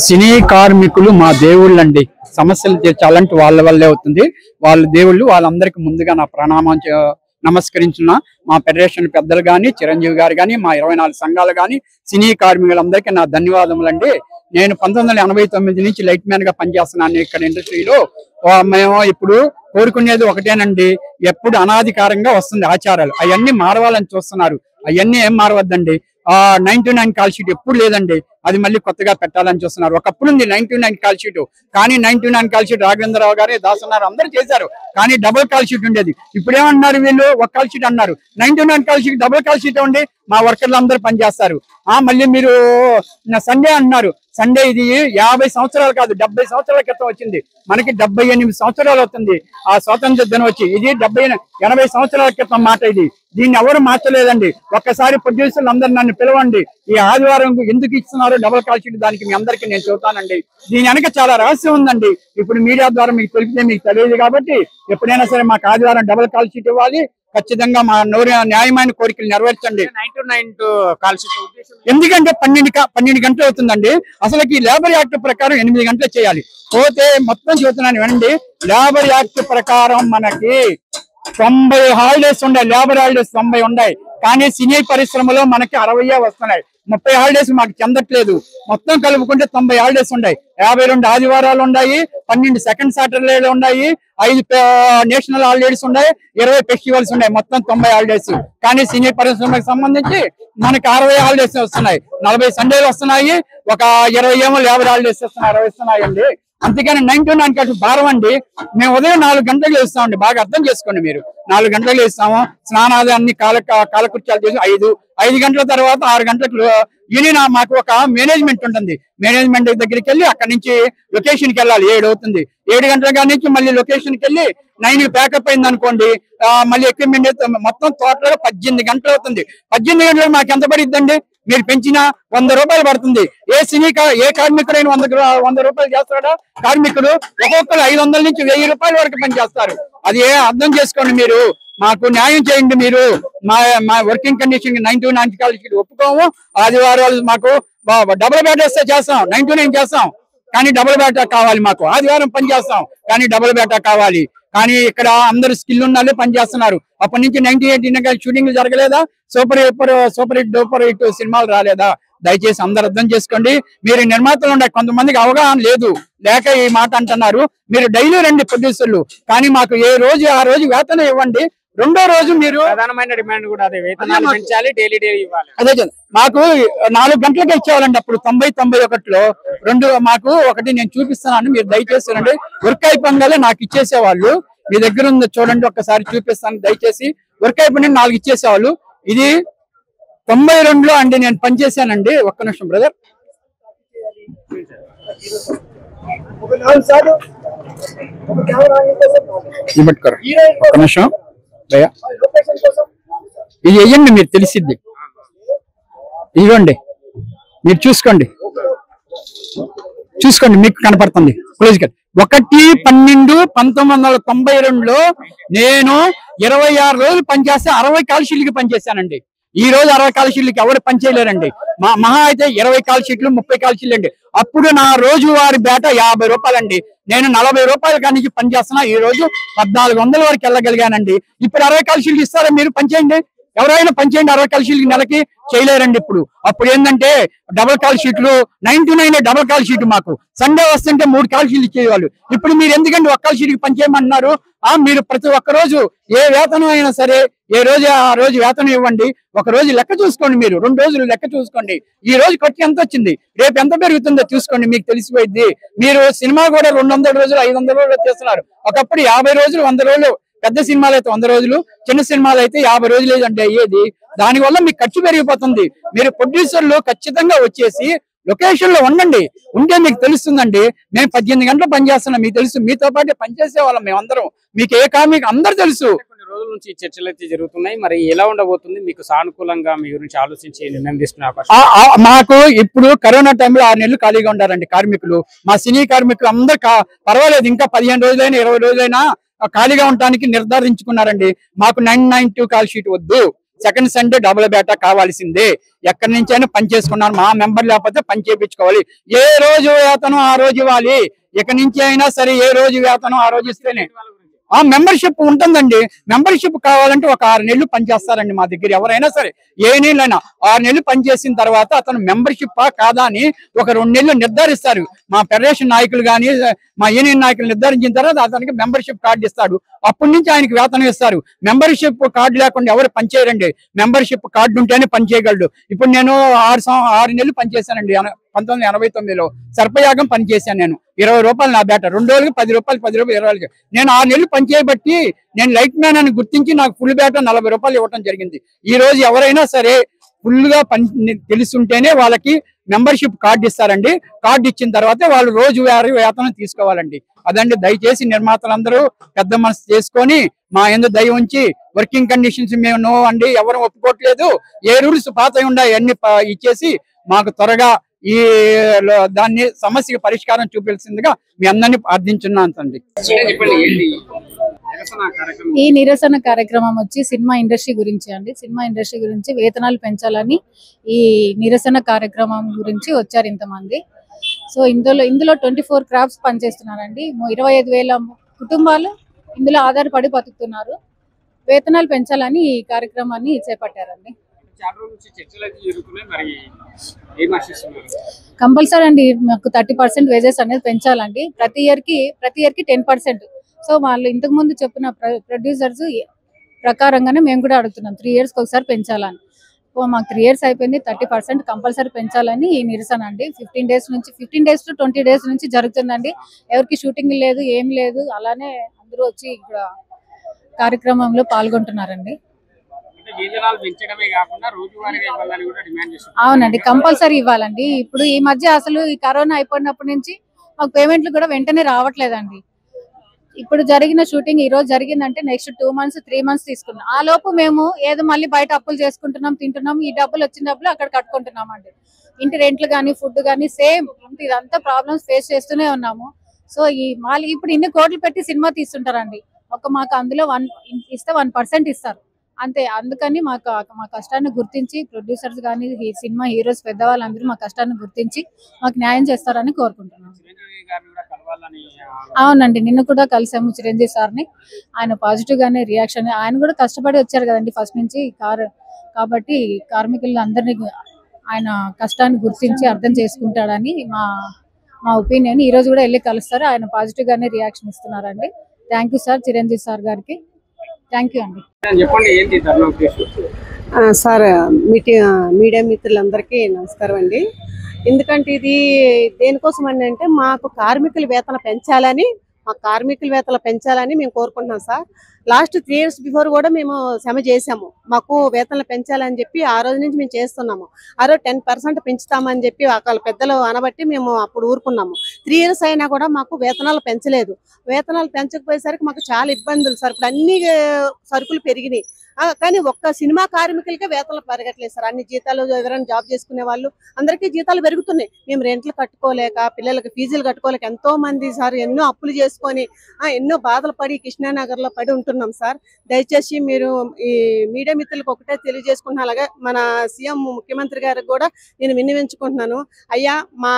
సినీ కార్మికులు మా దేవుళ్ళండి. సమస్యలు తీర్చాలంటే వాళ్ళ వల్లే అవుతుంది. వాళ్ళ దేవుళ్ళు. వాళ్ళందరికీ ముందుగా నా ప్రణామం నమస్కరించిన మా ఫెడరేషన్ పెద్దలు కానీ, చిరంజీవి గారు కానీ, మా 24 సంఘాలు కానీ, సినీ కార్మికులందరికీ నా ధన్యవాదములండి. నేను 1989 నుంచి లైట్ మ్యాన్ గా పనిచేస్తున్నాను ఇక్కడ ఇండస్ట్రీలో. మేము ఇప్పుడు కోరుకునేది ఒకటేనండి, ఎప్పుడు అనాధికారంగా వస్తుంది ఆచారాలు, అవన్నీ మారవాలని చూస్తున్నారు. అవన్నీ ఏం మారవద్దండి. 99 కాల్ షీట్ ఎప్పుడు లేదండి, అది మళ్ళీ కొత్తగా పెట్టాలని చూస్తున్నారు. ఒకప్పుడు ఉంది 99 కాల్ షీట్, కానీ 99 కాల్ షీట్ రాఘవేంద్రరావు గారు, దాసన్నారు, అందరూ చేశారు, కానీ డబుల్ కాల్ షీట్ ఉండేది. ఇప్పుడు ఏమన్నారు వీళ్ళు, ఒక కాల్ షీట్ అన్నారు. 99 call sheet double call sheet ఉండి మా వర్కర్లు అందరూ పనిచేస్తారు. మళ్ళీ మీరు సండే అన్నారు. సండే ఇది 50 సంవత్సరాలు కాదు, 70 సంవత్సరాల క్రితం వచ్చింది. మనకి 78 సంవత్సరాలు అవుతుంది ఆ స్వాతంత్ర దినం వచ్చి. ఇది 80 సంవత్సరాల క్రితం మాట ఇది. దీన్ని ఎవరు మార్చలేదండి. ఒక్కసారి ప్రొడ్యూసర్లు అందరు నన్ను పిలవండి, ఈ ఆదివారం ఎందుకు ఇస్తున్నారు డబుల్ కాల్ షీట్, దానికి మీ అందరికీ నేను చెబుతానండి. దీని వెనక చాలా రహస్యం ఉందండి. ఇప్పుడు మీడియా ద్వారా మీకు తెలిపితే మీకు తెలియదు కాబట్టి, ఎప్పుడైనా సరే మాకు ఆదివారం డబుల్ కాల్ షీట్ ఇవ్వాలి. ఖచ్చితంగా మా న్యాయమైన కోరికలు నెరవేర్చండి. ఎందుకంటే 12 గంటలు అవుతుందండి. అసలుకి లేబర్ యాక్ట్ ప్రకారం 8 గంటలు చేయాలి. పోతే మొత్తం చెబుతున్నాను వినండి, లేబర్ యాక్ట్ ప్రకారం మనకి 90 హాలిడేస్ ఉన్నాయి. లేబర్ హాలిడేస్ 90 ఉన్నాయి, కానీ సినీ పరిశ్రమలో మనకి 60 వస్తున్నాయి. 30 హాలిడేస్ మాకు చెందట్లేదు. మొత్తం కలుపుకుంటే 90 హాలిడేస్ ఉన్నాయి. 52 ఆదివారాలు ఉన్నాయి, 12 సెకండ్ సాటర్డేలు ఉన్నాయి, 5 నేషనల్ హాలిడేస్ ఉన్నాయి, 20 ఫెస్టివల్స్ ఉన్నాయి. మొత్తం 90 హాలిడేస్. కానీ సినీ పరిశ్రమకు సంబంధించి మనకి 60 హాలిడేస్ వస్తున్నాయి, 40 సండేలు వస్తున్నాయి, ఒక 20 ఏమో లేబర్ హాలిడేస్ వస్తున్నాయి, 60 వస్తున్నాయండి. అంతేకాని 99 కాదు భారం అండి. మేము ఉదయం 4 గంటలకు ఇస్తామండి, బాగా అర్థం చేసుకోండి మీరు. 4 గంటలకు ఇస్తాము, స్నానాలు అన్ని కాలకృత్యాలు చేసి 5 గంటల తర్వాత 6 గంటలకు యూనియన్ మాకు ఒక మేనేజ్మెంట్ ఉంటుంది. మేనేజ్మెంట్ దగ్గరికి వెళ్ళి అక్కడి నుంచి లొకేషన్కి వెళ్ళాలి. 7 అవుతుంది. 7 గంటల కాడి నుంచి మళ్ళీ లొకేషన్కి వెళ్ళి 9 ప్యాకప్ అయింది అనుకోండి, మళ్ళీ ఎక్విప్మెంట్ మొత్తం టోటల్ 18 గంటలు అవుతుంది. 18 గంటలకు మాకు ఎంత పడిద్దండి? మీరు పెంచినా 100 రూపాయలు పడుతుంది. ఏ కార్మికుడైనా 100 రూపాయలు చేస్తాడా? కార్మికుడు ఒక్కొక్కరు 500 నుంచి 1000 రూపాయల వరకు పని చేస్తారు. అది అర్థం చేసుకోండి మీరు. మాకు న్యాయం చేయండి మీరు. మా వర్కింగ్ కండిషన్ 99 కాల్ షీట్ ఒప్పుకోము. ఆదివారాలు మాకు డబుల్ బ్యాట్ వేస్తే చేస్తాం, 99 చేస్తాం, కానీ డబుల్ బ్యాటా కావాలి మాకు. ఆదివారం పని చేస్తాం, కానీ డబుల్ బ్యాటా కావాలి. కానీ ఇక్కడ అందరు స్కిల్ ఉన్నాళ్ళే పని చేస్తున్నారు. అప్పటి నుంచి 98 షూటింగ్లు జరగలేదా? సూపర్ హిట్ డూపర్ హిట్ సినిమాలు రాలేదా? దయచేసి అందరు అర్థం చేసుకోండి. మీరు నిర్మాతలు ఉండే కొంతమందికి అవగాహన లేదు, లేక ఈ మాట అంటున్నారు. మీరు డైలీ రండి ప్రొడ్యూసర్లు, కానీ మాకు ఏ రోజు ఆ రోజు వేతనం ఇవ్వండి. రెండో రోజు మీరు ప్రధానమైన డిమాండ్ కూడా అదే, వేతనాలు పెంచాలి, డైలీ ఇవ్వాలి. అదే 4 గంటలకే ఇచ్చేవాళ్ళండి అప్పుడు 90-91లో. మాకు ఒకటి నేను చూపిస్తున్నాను, మీరు దయచేసి రండి. వర్క్ అయిపోగానే నాకు ఇచ్చేసేవాళ్ళు. మీ దగ్గర ఉంది చూడండి, ఒక్కసారి చూపిస్తాను దయచేసి. వర్క్ అయిపోయి 4 ఇచ్చేసేవాళ్ళు. ఇది 92లో అండి నేను పనిచేశానండి. ఒక్క నిమిషం బ్రదర్, ఒక్క నిమిషం భయ్యా, ఇది వెయ్యండి, మీరు తెలిసిద్ది. ఇదిగోండి, మీరు చూసుకోండి, మీకు కనపడుతుంది. 1/12/1992లో నేను 26 రోజులు పనిచేస్తే 60 కాల్ షీట్లకి పనిచేశానండి. ఈ రోజు 60 కాల్ షీట్లకి ఎవరు పనిచేయలేరండి. మహా అయితే 20 కాల్ షీట్లు, 30 కాల్ షీట్లు అండి. అప్పుడు నా రోజువారి బేట 50 రూపాయలండి. నేను 40 రూపాయల కాడి నుంచి పనిచేస్తున్నా. ఈ రోజు 1400 వరకు వెళ్ళగలిగానండి. ఇప్పుడు 60 కాల్ షీట్లు ఇస్తారా? మీరు పనిచేయండి, ఎవరైనా పనిచేయండి. 60 కాల్ షీట్లు నెలకి చేయలేరండి. అప్పుడు ఏంటంటే డబుల్ కాల్ షీట్లు 99 డబుల్ కాల్ షీట్. మాకు సండే వస్తుంటే 3 కాల్ షీట్లు ఇచ్చేవాళ్ళు. ఇప్పుడు మీరు ఎందుకంటే 1 కాల్ షీట్కి పనిచేయమంటున్నారు? మీరు ప్రతి ఒక్క రోజు ఏ వేతనం అయినా సరే ఏ రోజు ఆ రోజు వేతనం ఇవ్వండి. ఒక రోజు లెక్క చూసుకోండి, మీరు 2 రోజులు లెక్క చూసుకోండి. ఈ రోజు ఖర్చు ఎంత వచ్చింది, రేపు ఎంత పెరుగుతుందో చూసుకోండి, మీకు తెలిసిపోయింది. మీరు సినిమా కూడా 200 రోజులు 500 రోజులు చేస్తున్నారు. ఒకప్పుడు 50 రోజులు 100 రోజులు. పెద్ద సినిమాలు అయితే 100 రోజులు, చిన్న సినిమాలు అయితే 50 రోజులు అంటే అయ్యేది. దానివల్ల మీకు ఖర్చు పెరిగిపోతుంది. మీరు ప్రొడ్యూసర్లు ఖచ్చితంగా వచ్చేసి లొకేషన్ లో ఉండండి, ఉంటే మీకు తెలుస్తుందండి. మేము 18 గంటలు పనిచేస్తున్నాం, మీకు తెలుసు. మీతో పాటు పనిచేసే వాళ్ళం మేమందరం. మీకు ఏ కామిక్ అందరు తెలుసు. కొన్ని రోజుల నుంచి చర్చలు అయితే జరుగుతున్నాయి, మరి ఎలా ఉండబోతుంది? మీకు సానుకూలంగా మీ గురించి ఆలోచించి నిర్ణయం తీసుకునే అవకాశం? మాకు ఇప్పుడు కరోనా టైంలో 6 నెలలు ఖాళీగా ఉండారండి కార్మికులు. మా సినీ కార్మికులు అందరు పర్వాలేదు, ఇంకా 15 రోజులైనా 20 రోజులైనా ఖాళీగా ఉండడానికి నిర్ధారించుకున్నారండి. మాకు 992 కాల్ షీట్ వద్దు, సెకండ్ సండే డబుల్ బేటా కావాల్సిందే. ఎక్కడి నుంచి అయినా పని చేసుకున్నాను, మా మెంబర్ లేకపోతే పని చేయించుకోవాలి. ఏ రోజు వేతనం ఆ రోజు ఇవ్వాలి. ఇక నుంచి అయినా సరే ఏ రోజు వేతనం ఆ రోజు ఇస్తేనే మెంబర్షిప్ ఉంటుందండి. మెంబర్షిప్ కావాలంటే ఒక 6 నెలలు పనిచేస్తారండి మా దగ్గర. ఎవరైనా సరే ఏ నెలైనా 6 నెలలు పనిచేసిన తర్వాత అతను మెంబర్షిప్ కాదా అని ఒక 2 నెలలు నిర్ధారిస్తారు. మా ఫెడరేషన్ నాయకులు కానీ మా యూనియన్ నాయకులు నిర్ధారించిన తర్వాత అతనికి మెంబర్షిప్ కార్డు ఇస్తాడు. అప్పటి నుంచి ఆయనకి వేతనం ఇస్తారు. మెంబర్షిప్ కార్డు లేకుండా ఎవరు పనిచేయరండి. మెంబర్షిప్ కార్డు ఉంటేనే పని చేయగలడు. ఇప్పుడు నేను 6 నెలలు పనిచేశానండి. 1989లో సర్పయాగం పనిచేశాను. నేను 20 రూపాయలు నా బేట, 2 రోజులకి 10 రూపాయలు, 10 రూపాయలు 20 రోజులకి. నేను 6 నెలలు పనిచేయబట్టి నేను లైట్ మ్యాన్ అని గుర్తించి నాకు ఫుల్ బేట 40 రూపాయలు ఇవ్వడం జరిగింది. ఈ రోజు ఎవరైనా సరే ఫుల్ గా పని తెలుసుంటేనే వాళ్ళకి మెంబర్షిప్ కార్డు ఇస్తారండి. కార్డు ఇచ్చిన తర్వాత వాళ్ళు రోజువారీ వేతనం తీసుకోవాలండి. అదండి, దయచేసి నిర్మాతలందరూ పెద్ద మనసు చేసుకొని మా యందు దయ ఉంచి వర్కింగ్ కండిషన్స్ మేము నో అండి, ఎవరు ఒప్పుకోవట్లేదు, ఏ రూల్స్ పాత ఉన్నాయి అన్ని ఇచ్చేసి మాకు త్వరగా ఈ దాన్ని సమస్యకి పరిష్కారం చూపించాల్సిందిగా మీ అందరినీ ప్రార్థించున్నాను తండ్రి. ఈ నిరసన కార్యక్రమం వచ్చి సినిమా ఇండస్ట్రీ గురించి అండి. సినిమా ఇండస్ట్రీ గురించి వేతనాలు పెంచాలని ఈ నిరసన కార్యక్రమం గురించి వచ్చారు ఇంతమంది. సో ఇందులో 24 క్రాఫ్ట్స్ పనిచేస్తున్నారండి. 25,000 కుటుంబాలు ఇందులో ఆధారపడి బతుకుతున్నారు. వేతనాలు పెంచాలని ఈ కార్యక్రమాన్ని చేపట్టారండి. కంపల్సరీ అండి, మాకు 30% వేజెస్ అనేది పెంచాలండి. ప్రతి ఇయర్ కి 10%. సో వాళ్ళు ఇంతకు ముందు చెప్పిన ప్రొడ్యూసర్స్ ప్రకారంగానే మేము కూడా అడుగుతున్నాం 3 years ఒకసారి పెంచాలని. మాకు 3 years అయిపోయింది, 30% కంపల్సరీ పెంచాలని ఈ నిరసన అండి. 15 days to 20 days నుంచి జరుగుతుందండి. ఎవరికి షూటింగ్ లేదు, ఏం లేదు, అలానే అందరూ వచ్చి ఇక్కడ కార్యక్రమంలో పాల్గొంటున్నారండి. అవునండి, కంపల్సరీ ఇవ్వాలండి. ఇప్పుడు ఈ మధ్య అసలు ఈ కరోనా అయిపోయినప్పటి నుంచి మాకు పేమెంట్లు కూడా వెంటనే రావట్లేదండి. ఇప్పుడు జరిగిన షూటింగ్ ఈ రోజు జరిగిందంటే నెక్స్ట్ 2 months 3 months తీసుకున్నాం. ఆ లోపు మేము ఏదో మళ్ళీ బయట అప్పులు చేసుకుంటున్నాం, తింటున్నాం. ఈ డబ్బులు వచ్చిన డబ్బులు అక్కడ కట్టుకుంటున్నాం అండి. ఇంటి రెంట్లు కానీ ఫుడ్ కానీ సేమ్ ఇదంతా ప్రాబ్లమ్స్ ఫేస్ చేస్తూనే ఉన్నాము. సో మళ్ళీ ఇప్పుడు ఇన్ని కోట్లు పెట్టి సినిమా తీస్తుంటారండి. మాకు అందులో 1% ఇస్తారు అంతే. అందుకని మా కష్టాన్ని గుర్తించి ప్రొడ్యూసర్స్ కానీ సినిమా హీరోస్ పెద్దవాళ్ళందరూ మా కష్టాన్ని గుర్తించి మాకు న్యాయం చేస్తారని కోరుకుంటున్నాను. అవునండి, నిన్న కూడా కలిసాము చిరంజీవి సార్ని. ఆయన పాజిటివ్ గానే రియాక్షన్. ఆయన కూడా కష్టపడి వచ్చారు కదండి ఫస్ట్ నుంచి కాబట్టి కార్మికులు అందరినీ ఆయన కష్టాన్ని గుర్తించి అర్థం చేసుకుంటాడని మా ఒపీనియన్. ఈ రోజు కూడా వెళ్ళి కలుస్తారు. ఆయన పాజిటివ్ గానే రియాక్షన్ ఇస్తున్నారండి. Thank you sir, Chiranjeevi sir గారికి థ్యాంక్ యూ అండి. సార్, మీడియా మిత్రులందరికీ నమస్కారం అండి. ఎందుకంటే ఇది దేనికోసం అంటే మాకు కార్మికుల వేతన పెంచాలని మేము కోరుకుంటున్నాం సార్. లాస్ట్ 3 years బిఫోర్ కూడా మేము శ్రమ చేసాము. మాకు వేతనలు పెంచాలని చెప్పి ఆ రోజు నుంచి మేము చేస్తున్నాము. ఆ రోజు 10% పెంచుతామని చెప్పి వాళ్ళ పెద్దలు అనబట్టి మేము అప్పుడు ఊరుకున్నాము. 3 years అయినా కూడా మాకు వేతనాలు పెంచలేదు. వేతనాలు పెంచకపోయేసరికి మాకు చాలా ఇబ్బందులు సార్. ఇప్పుడు అన్ని సరుకులు పెరిగినాయి, కానీ ఒక్క సినిమా కార్మికులకే వేతనాలు పెరగట్లేదు సార్. అన్ని జీతాలు, ఎవరైనా జాబ్ చేసుకునే వాళ్ళు అందరికీ జీతాలు పెరుగుతున్నాయి. మేము రెంట్లు కట్టుకోలేక, పిల్లలకి ఫీజులు కట్టుకోలేక ఎంతో మంది సార్ ఎన్నో అప్పులు చేసుకొని ఎన్నో బాధలు పడి కృష్ణానగర్ లో పడి ఉంటున్నాం సార్. దయచేసి మీరు ఈ మీడియా మిత్రులకు ఒకటే తెలియజేసుకుంటున్నా, అలాగే మన సీఎం ముఖ్యమంత్రి గారికి కూడా నేను విన్నవించుకుంటున్నాను. అయ్యా, మా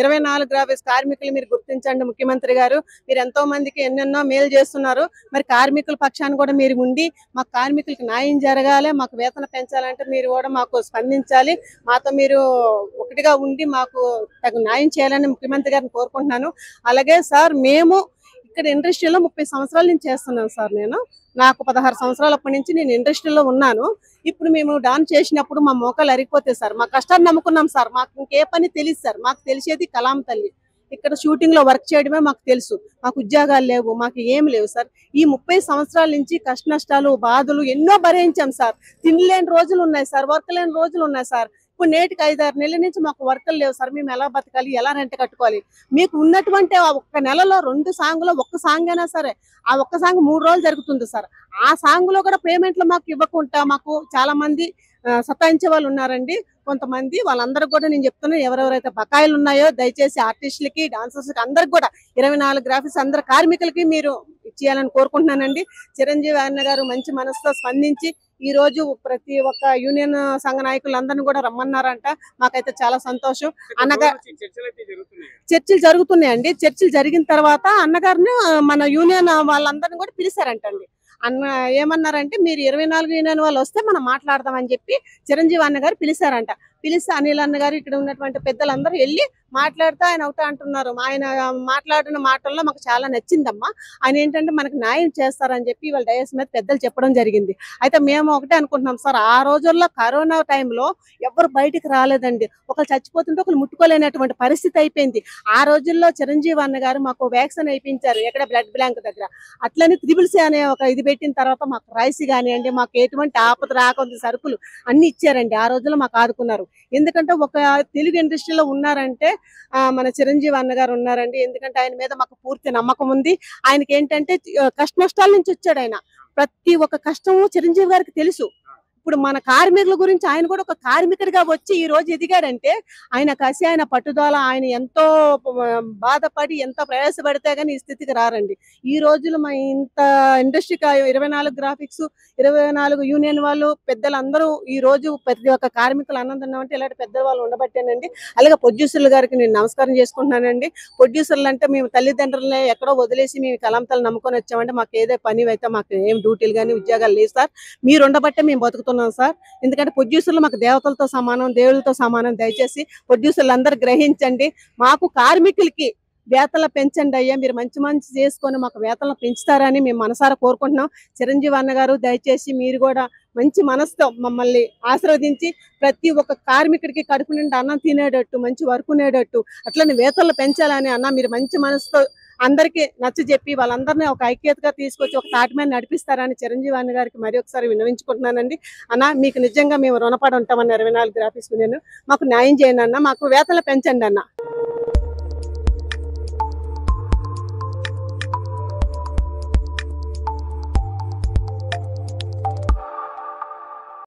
24 గ్రాఫిక్స్ కార్మికులు మీరు గుర్తించండి. ముఖ్యమంత్రి గారు, మీరు ఎంతో మందికి ఎన్నెన్నో మేలు చేస్తున్నారు. మరి కార్మికుల పక్షాన్ని కూడా మీరు ఉండి మా కార్మికులకి న్యాయం జరగాలి, మాకు వేతన పెంచాలంటే మీరు కూడా మాకు స్పందించాలి. మాతో మీరు ఒకటిగా ఉండి మాకు తగు న్యాయం చేయాలని ముఖ్యమంత్రి గారిని కోరుకుంటున్నాను. అలాగే సార్, మేము ఇక్కడ ఇండస్ట్రీలో 30 సంవత్సరాల నుంచి చేస్తున్నాను సార్. నాకు 16 సంవత్సరాల అప్పటి నుంచి నేను ఇండస్ట్రీలో ఉన్నాను. ఇప్పుడు మేము డాన్స్ చేసినప్పుడు మా మోకాలు అరిగిపోతాయి సార్. మా కష్టాన్ని నమ్ముకున్నాం సార్. మాకు ఇంకే పని తెలియదు సార్. మాకు తెలిసేది కలాం తల్లి. ఇక్కడ షూటింగ్ లో వర్క్ చేయడమే మాకు తెలుసు. మాకు ఉద్యోగాలు లేవు, మాకు ఏం లేవు సార్. ఈ 30 సంవత్సరాల నుంచి కష్ట నష్టాలు, బాధలు ఎన్నో భరించాం సార్. తినలేని రోజులు ఉన్నాయి సార్, వర్క్ లేని రోజులు ఉన్నాయి సార్. ఇప్పుడు నేటికి 5-6 నెలల నుంచి మాకు వర్కులు లేవు సార్. మేము ఎలా బతకాలి, ఎలా రెంట్ కట్టుకోవాలి? మీకు ఉన్నటువంటి ఒక్క నెలలో 2 సాంగులో ఒక్క సాంగ్ అయినా సరే, ఆ ఒక్క సాంగ్ 3 రోజులు జరుగుతుంది సార్. ఆ సాంగ్ లో కూడా పేమెంట్లు మాకు ఇవ్వకుండా మాకు చాలా మంది సతాయించే వాళ్ళు ఉన్నారండి. కొంతమంది వాళ్ళందరికీ కూడా నేను చెప్తున్నా, ఎవరెవరైతే బకాయిలు ఉన్నాయో దయచేసి ఆర్టిస్టులకి, డాన్సర్స్ కి అందరికి కూడా 24 గ్రాఫిక్స్ అందరి కార్మికులకి మీరు ఇచ్చేయాలని కోరుకుంటున్నానండి. చిరంజీవి అన్న గారు మంచి మనసుతో స్పందించి ఈ రోజు ప్రతి ఒక్క యూనియన్ సంఘ నాయకులందరినీ కూడా రమ్మన్నారంట. మాకైతే చాలా సంతోషం. అన్నగారు చర్చలు జరుగుతున్నాయండి. చర్చలు జరిగిన తర్వాత అన్నగారిని మన యూనియన్ వాళ్ళందరినీ కూడా పిలిచారంటండి. అన్న ఏమన్నారంటే మీరు 24 యూనియన్ వాళ్ళు వస్తే మనం మాట్లాడదామని చెప్పి చిరంజీవి అన్న గారు పిలిచారంట. పిలిస్తే అనిల్ అన్న గారు ఇక్కడ ఉన్నటువంటి పెద్దలందరూ వెళ్ళి మాట్లాడుతూ ఆయన ఒకటే అంటున్నారు. ఆయన మాట్లాడిన మాటల్లో మాకు చాలా నచ్చిందమ్మా. ఆయన ఏంటంటే మనకు న్యాయం చేస్తారని చెప్పి వాళ్ళ డయాస్ మీద పెద్దలు చెప్పడం జరిగింది. అయితే మేము ఒకటే అనుకుంటున్నాం సార్, ఆ రోజుల్లో కరోనా టైంలో ఎవరు బయటికి రాలేదండి. ఒకరు చచ్చిపోతుంటే ఒకరు ముట్టుకోలేనటువంటి పరిస్థితి అయిపోయింది. ఆ రోజుల్లో చిరంజీవి అన్న గారు మాకు వ్యాక్సిన్ వేయించారు ఎక్కడ బ్లడ్ బ్యాంక్ దగ్గర. అట్లనే త్రిబుల్సీ అనే ఒక ఇది పెట్టిన తర్వాత మాకు రైస్ కానివ్వండి, మాకు ఎటువంటి ఆపద రాకుండా సరుకులు అన్ని ఇచ్చారండి. ఆ రోజుల్లో మాకు ఆదుకున్నారు. ఎందుకంటే ఒక తెలుగు ఇండస్ట్రీలో ఉన్నారంటే మన చిరంజీవి అన్న గారు ఉన్నారండి. ఎందుకంటే ఆయన మీద మాకు పూర్తి నమ్మకం ఉంది. ఆయనకి ఏంటంటే కష్ట నష్టాల నుంచి వచ్చాడు ఆయన. ప్రతి ఒక్క కష్టము చిరంజీవి గారికి తెలుసు. ఇప్పుడు మన కార్మికుల గురించి ఆయన కూడా ఒక కార్మికుడిగా వచ్చి ఈ రోజు ఎదిగాడంటే ఆయన కసి, ఆయన పట్టుదల, ఆయన ఎంతో బాధపడి ఎంతో ప్రయాసపడితే గానీ ఈ స్థితికి రారండి. ఈ రోజులు మా ఇంత ఇండస్ట్రీకి 24 గ్రాఫిక్స్ 24 యూనియన్ వాళ్ళు పెద్దలందరూ ఈ రోజు ప్రతి ఒక్క కార్మికులు ఆనందం అంటే ఇలాంటి పెద్ద వాళ్ళు ఉండబట్టేనండి. అలాగే ప్రొడ్యూసర్ల గారికి నేను నమస్కారం చేసుకుంటున్నానండి. ప్రొడ్యూసర్లు అంటే మేము తల్లిదండ్రులనే ఎక్కడో వదిలేసి మేము కలంతలు నమ్ముకొని వచ్చామంటే మాకు ఏదో పని అయితే మాకు ఏం డ్యూటీలు కానీ ఉద్యోగాలు లేవు సార్. మీరు ఉండబట్టే మేము బతుకుతున్నాం సార్. ఎందుకంటే ప్రొడ్యూసర్లు మాకు దేవతలతో సమానం, దేవుళ్ళతో సమానం. దయచేసి ప్రొడ్యూసర్లు అందరూ గ్రహించండి. మాకు కార్మికులకి వేతనలు పెంచండి అయ్యా. మీరు మంచి మంచి చేసుకొని మాకు వేతనలు పెంచుతారని మేము మనసారా కోరుకుంటున్నాం. చిరంజీవి అన్న గారు దయచేసి మీరు కూడా మంచి మనసుతో మమ్మల్ని ఆశీర్వదించి ప్రతి ఒక్క కార్మికుడికి కడుపు నిండా అన్నం తినేటట్టు, మంచి వర్క్ ఉండేటట్టు, అట్లనే వేతనలు పెంచాలని అన్న మీరు మంచి మనసుతో అందరికీ నచ్చ చెప్పి వాళ్ళందరినీ ఒక ఐక్యతగా తీసుకొచ్చి ఒక తాటి మీద నడిపిస్తారని చిరంజీవి అన్న గారికి మరి ఒకసారి విన్నవించుకుంటున్నానండి. అన్న మీకు నిజంగా మేము రుణపడి ఉంటామన్న 24 గ్రాఫిక్స్ నేను మాకు న్యాయం చేయండి అన్న, మాకు వేతనలు పెంచండి అన్న.